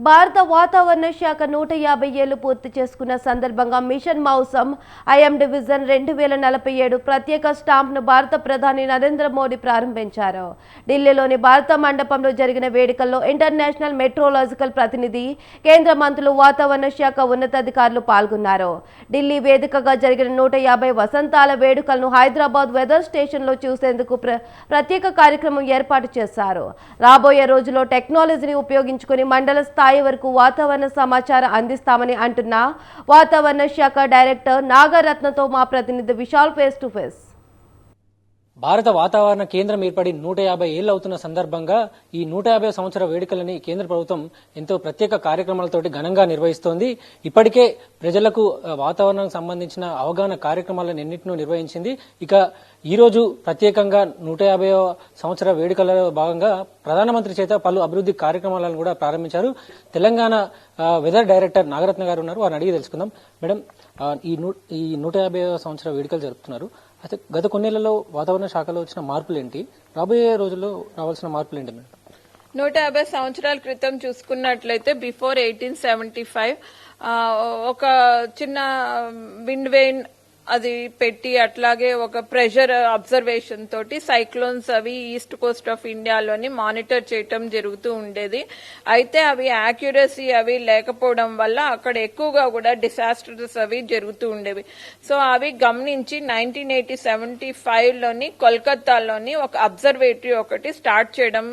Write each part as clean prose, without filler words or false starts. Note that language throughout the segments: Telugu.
భారత వాతావరణ శాఖ 150 ఏళ్లు పూర్తి చేసుకున్న సందర్భంగా మిషన్ మౌసం ఐఎం డివిజన్ 2047 ప్రత్యేక స్టాంప్ను భారత ప్రధాని నరేంద్ర మోడీ ప్రారంభించారు. ఢిల్లీలోని భారత మండపంలో జరిగిన వేడుకల్లో ఇంటర్నేషనల్ మెట్రోలాజికల్ ప్రతినిధి, కేంద్ర మంత్రులు, వాతావరణ శాఖ ఉన్నతాధికారులు పాల్గొన్నారు. ఢిల్లీ వేదికగా జరిగిన 150 వసంతాల వేడుకలను హైదరాబాద్ వెదర్ స్టేషన్లో చూసేందుకు ప్రత్యేక కార్యక్రమం ఏర్పాటు చేశారు. రాబోయే రోజుల్లో టెక్నాలజీని ఉపయోగించుకుని మండల స్థాయి వరకు వాతావరణ సమాచారం అందిస్తామని అంటున్న వాతావరణ శాఖ డైరెక్టర్ నాగరత్నతో మా ప్రతినిధి విశాల్ ఫేస్ టు ఫేస్. భారత వాతావరణ కేంద్రం ఏర్పడి 150 ఏళ్లు అవుతున్న సందర్భంగా ఈ 150 సంవత్సర వేడుకలని కేంద్ర ప్రభుత్వం ఎంతో ప్రత్యేక కార్యక్రమాలతోటి ఘనంగా నిర్వహిస్తోంది. ఇప్పటికే ప్రజలకు వాతావరణానికి సంబంధించిన అవగాహన కార్యక్రమాలను ఎన్నింటినూ నిర్వహించింది. ఇక ఈ రోజు ప్రత్యేకంగా 150 సంవత్సర వేడుకలలో భాగంగా ప్రధానమంత్రి చేత పలు అభివృద్ధి కార్యక్రమాలను కూడా ప్రారంభించారు. తెలంగాణ వెదర్ డైరెక్టర్ నాగరత్న గారు ఉన్నారు, వారిని అడిగి తెలుసుకుందాం. మేడం, ఈ 150 సంవత్సర వేడుకలు జరుపుతున్నారు. అయితే గత కొన్నేళ్లలో వాతావరణ శాఖలో వచ్చిన మార్పులు ఏంటి, రాబోయే రోజుల్లో రావాల్సిన మార్పులు ఏంటి మేడం? 150 సంవత్సరాల క్రితం చూసుకున్నట్లయితే బిఫోర్ 1875 ఒక చిన్న విండ్ వెయిన్ అది పెట్టి, అట్లాగే ఒక ప్రెషర్ అబ్జర్వేషన్ తోటి సైక్లోన్స్ అవి ఈస్ట్ కోస్ట్ ఆఫ్ ఇండియాలోని మానిటర్ చేయటం జరుగుతూ ఉండేది. అయితే అవి యాక్యురసీ అవి లేకపోవడం వల్ల అక్కడ ఎక్కువగా కూడా డిసాస్టర్స్ అవి జరుగుతూ ఉండేవి. సో అవి గమనించి 1975లోని కోల్కతాలోని ఒక అబ్జర్వేటరీ ఒకటి స్టార్ట్ చేయడం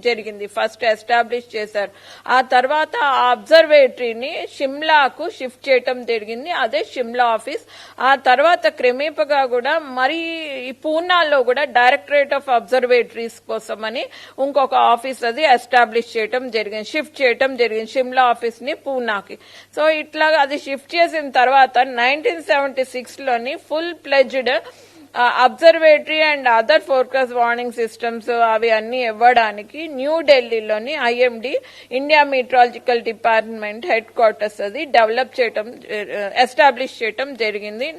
జరిగింది. ఫస్ట్ ఎస్టాబ్లిష్ చేశారు. ఆ తర్వాత ఆ అబ్జర్వేటరీని షిమ్లాకు షిఫ్ట్ చేయటం జరిగింది. అదే షిమ్లా ఆఫీస్. ఆ తర్వాత క్రమేపగా కూడా మరి ఈ పూనాలో కూడా డైరెక్టరేట్ ఆఫ్ అబ్జర్వేటరీస్ కోసం అని ఇంకొక ఆఫీస్ అది ఎస్టాబ్లిష్ చేయటం జరిగింది, షిఫ్ట్ చేయటం జరిగింది షిమ్లా ఆఫీస్ ని పూనాకి. సో ఇట్లా అది షిఫ్ట్ చేసిన తర్వాత 1976లోని full pledged observatory and other forecast warning systems అవి అన్ని ఇవ్వడానికి న్యూఢిల్లీలోని IMD India meteorological department head quarters అది డెవలప్ చేయటం, ఎస్టాబ్లిష్ చేయటం జరిగింది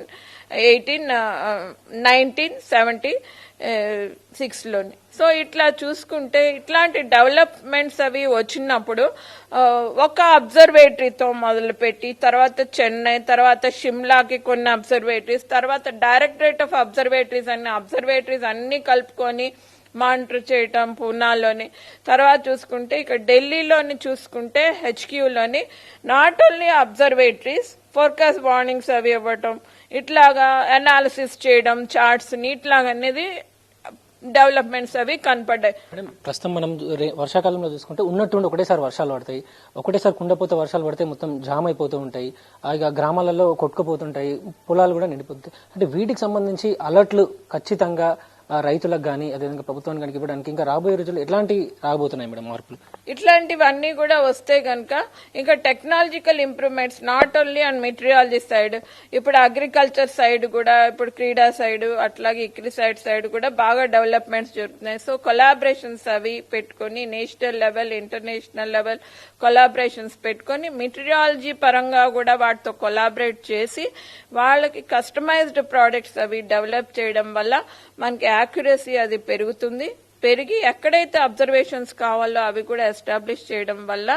1976లోని. సో ఇట్లా చూసుకుంటే ఇట్లాంటి డెవలప్మెంట్స్ అవి వచ్చినప్పుడు ఒక అబ్జర్వేటరీతో మొదలుపెట్టి తర్వాత చెన్నై, తర్వాత షిమ్లాకి కొన్ని అబ్జర్వేటరీస్, తర్వాత డైరెక్టరేట్ ఆఫ్ అబ్జర్వేటరీస్ అబ్జర్వేటరీస్ అన్ని కలుపుకొని మానిటర్ చేయటం పూనాలోని. తర్వాత చూసుకుంటే ఇక ఢిల్లీలోని చూసుకుంటే HQలోని not only observatories forecast warnings అవి ఇవ్వటం, ఇట్లాగా అనాలిసిస్ చేయడం చార్ట్స్ ని, ఇట్లాగా అనేది డెవలప్మెంట్స్ అవి కనపడ్డాయి. ప్రస్తుతం మనం వర్షాకాలంలో చూసుకుంటే ఉన్నట్టుండి ఒకటేసారి వర్షాలు పడతాయి, ఒకటేసారి కుండపోతే వర్షాలు పడితే మొత్తం జామ్ అయిపోతూ ఉంటాయి, ఇక గ్రామాలలో కొట్టుకుపోతుంటాయి, పొలాలు కూడా నిండిపోతాయి. అంటే వీటికి సంబంధించి అలర్ట్లు ఖచ్చితంగా రైతులకు కానీ అదేవిధంగా ప్రభుత్వానికి కానీ ఇవ్వడానికి ఇంకా రాబోయే రోజులు ఎట్లాంటి రాబోతున్నాయి మేడం మార్పులు? ఇట్లాంటివన్నీ కూడా వస్తే గనక ఇంకా technological improvements not only and meteorology side, ఇప్పుడు అగ్రికల్చర్ సైడ్ కూడా, ఇప్పుడు క్రీడా సైడ్, అట్లాగే ఇక్రిసైడ్ సైడ్ కూడా బాగా డెవలప్మెంట్స్ జరుగుతున్నాయి. సో కొలాబరేషన్స్ అవి పెట్టుకుని national level, international level collaborations పెట్టుకుని మెటీరియాలజీ పరంగా కూడా వాటితో కొలాబరేట్ చేసి వాళ్ళకి కస్టమైజ్డ్ ప్రోడక్ట్స్ అవి డెవలప్ చేయడం వల్ల మనకి యాక్యురసీ అది పెరిగి ఎక్కడైతే అబ్జర్వేషన్స్ కావాలో అవి కూడా ఎస్టాబ్లిష్ చేయడం వల్ల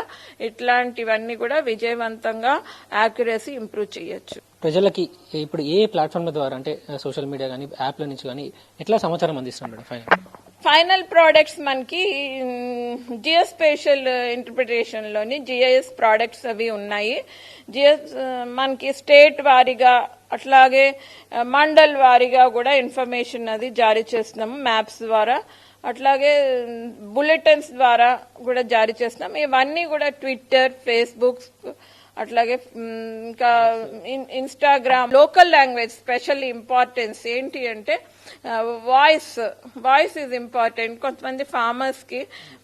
ఇట్లాంటివన్నీ కూడా విజయవంతంగా యాక్యురసీ ఇంప్రూవ్ చేయొచ్చు. ప్రజలకి ఇప్పుడు ఏ ప్లాట్ఫామ్ ద్వారా, అంటే సోషల్ మీడియా కానీ యాప్ల నుంచి కానీ ఎట్లా సమాచారం అందిస్తున్నారు? ఫైనల్ ప్రోడక్ట్స్ మనకి జియోస్పేషియల్ ఇంటర్ప్రిటేషన్ లోని GIS ప్రోడక్ట్స్ అవి ఉన్నాయి. మనకి స్టేట్ వారీగా అట్లాగే మండల్ వారీగా కూడా ఇన్ఫర్మేషన్ అది జారీ చేస్తున్నాము మ్యాప్స్ ద్వారా, అట్లాగే బులెటిన్స్ ద్వారా కూడా జారీ చేస్తున్నాం. ఇవన్నీ కూడా ట్విట్టర్, ఫేస్బుక్, అట్లాగే ఇంకా Instagram. Local language special importance ఏంటి అంటే వాయిస్ ఈజ్ ఇంపార్టెంట్. కొంతమంది ఫార్మర్స్ కి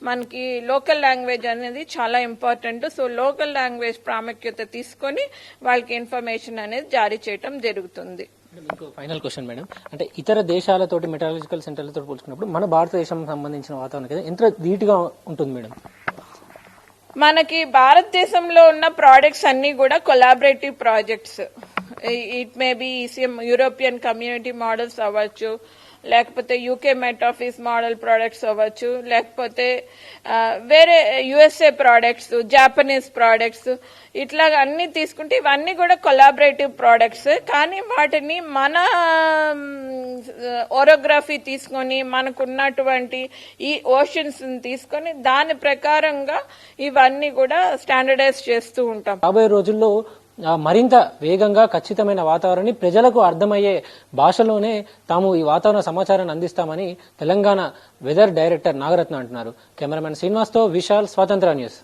మనకి లోకల్ లాంగ్వేజ్ అనేది చాలా ఇంపార్టెంట్. సో లోకల్ లాంగ్వేజ్ ప్రాముఖ్యత తీసుకొని వాళ్ళకి ఇన్ఫర్మేషన్ అనేది జారీ చేయడం జరుగుతుంది. ఫైనల్ క్వశ్చన్ మేడం, అంటే ఇతర దేశాలతోటి మెట్రాలజికల్ సెంటర్లతో పోల్చుకున్నప్పుడు మన భారతదేశం సంబంధించిన వాతావరణం ఎంత ధీటుగా ఉంటుంది మేడం? మనకి భారతదేశంలో ఉన్న ప్రాజెక్ట్స్ అన్ని కూడా collaborative projects. It may be ECM European community models అవ్వచ్చు, లేకపోతే యూకే మెట్ ఆఫీస్ మోడల్ ప్రోడక్ట్స్ అవ్వచ్చు, లేకపోతే వేరే యుఎస్ఏ ప్రోడక్ట్స్, జాపనీస్ ప్రోడక్ట్స్, ఇట్లా అన్ని తీసుకుంటే ఇవన్నీ కూడా కొలాబరేటివ్ ప్రోడక్ట్స్. కానీ వాటిని మన ఓరోగ్రఫీ తీసుకొని మనకున్నటువంటి ఈ ఓషన్స్ తీసుకొని దాని ప్రకారంగా ఇవన్నీ కూడా స్టాండర్డైజ్ చేస్తూ ఉంటాం. రాబోయే రోజుల్లో మరింత వేగంగా ఖచ్చితమైన వాతావరణాన్ని ప్రజలకు అర్థమయ్యే భాషలోనే తాము ఈ వాతావరణ సమాచారాన్ని అందిస్తామని తెలంగాణ వెదర్ డైరెక్టర్ నాగరత్న అంటున్నారు. కెమెరామెన్ శ్రీనివాస్తో విశాల్, స్వతంత్ర న్యూస్.